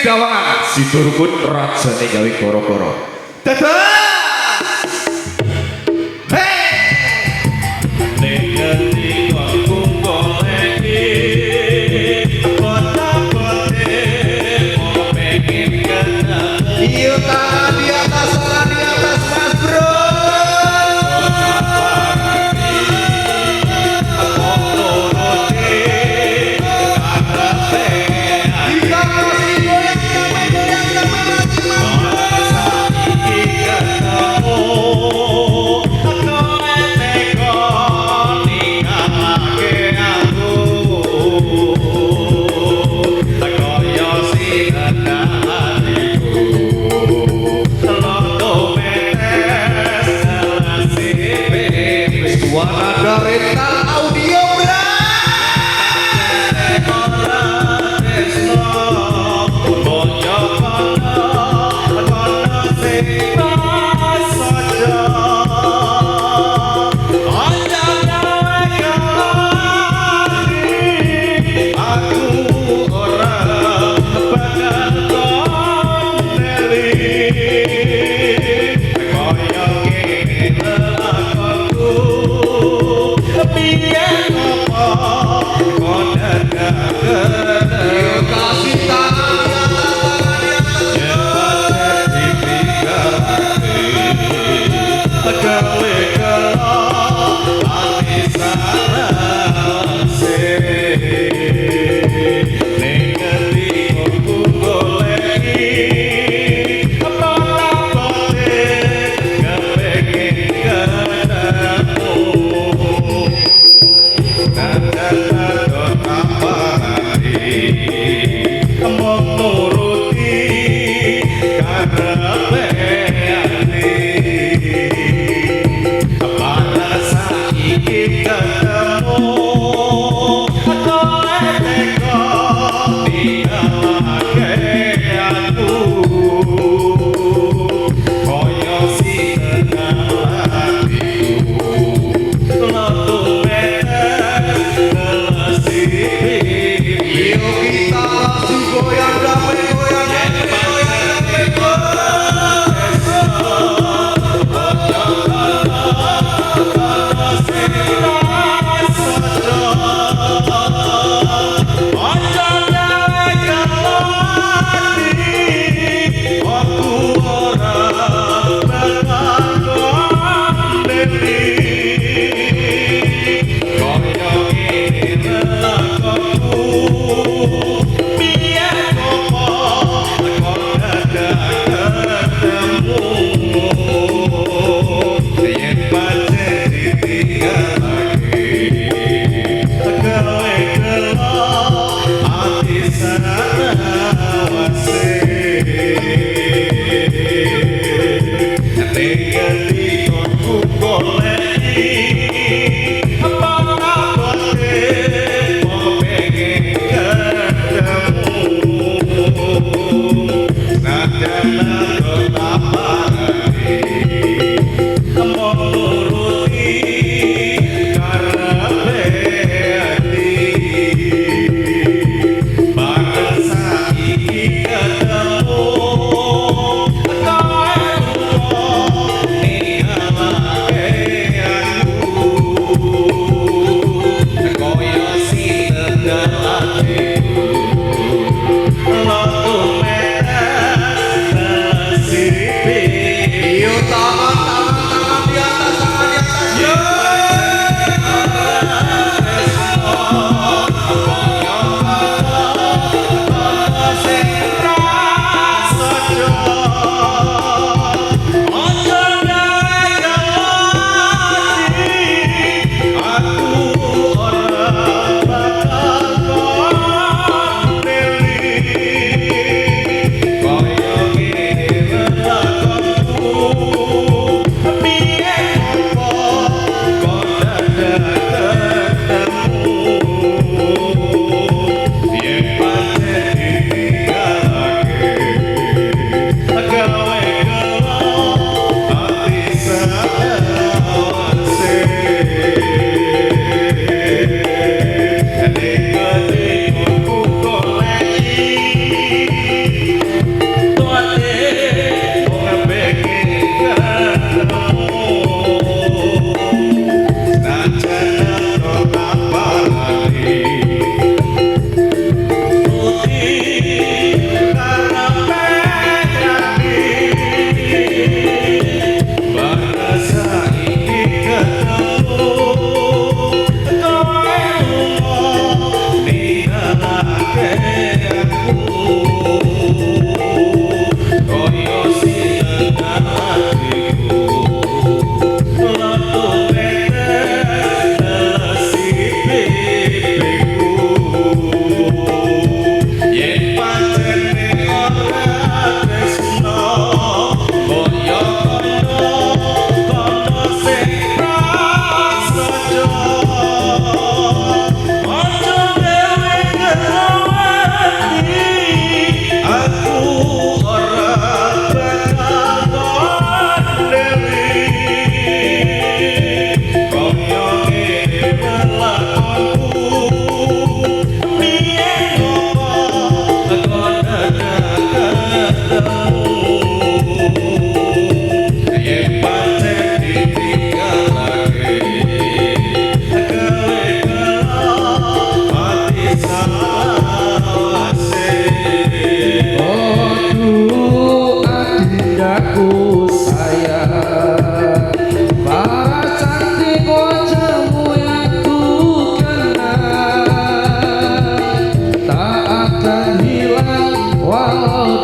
dawangan si Durgun rajane gawe goro-goro. Dadah. Iya tangan di atas mas bro.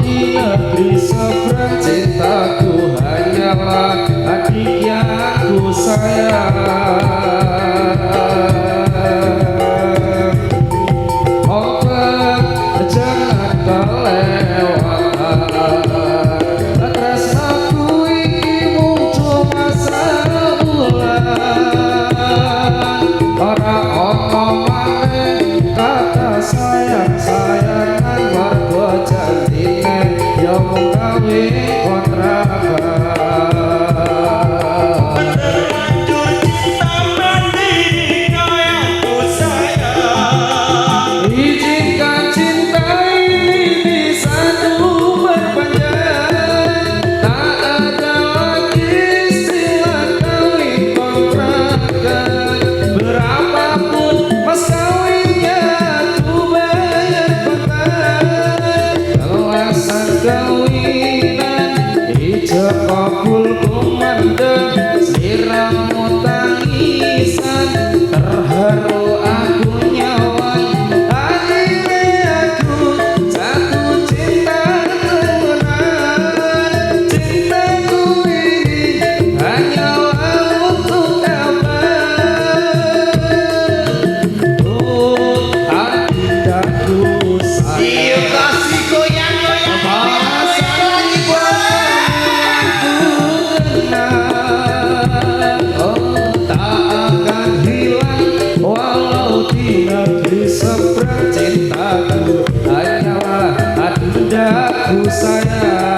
di negeri seberang cintaku hanyalah adik yang ku sayang. Obat jangan kelewatan, tresnaku iki mung cuma sebulan. Ora ono maneh kata sayang-sayangan, warga jantine yo mung gawe kontrakan. Izinkan cinta ini bisa berpanjang, tak ada lagi istilah kawin kontrakan. Berapapun mas kawinnya ku bayar kontan. Alasan kawinan ijab kabul kumandang, sliramu tangisan terharu aku nyawan. Akhirnya aku jatuh cinta beneran. Cintaku ini hanyalah untuk abad. Oh, adindaku sayang, kasih goyang-goyang perasaan tak akan hilang walau di negeri seberang cintaku hanyalah adindaku sayang.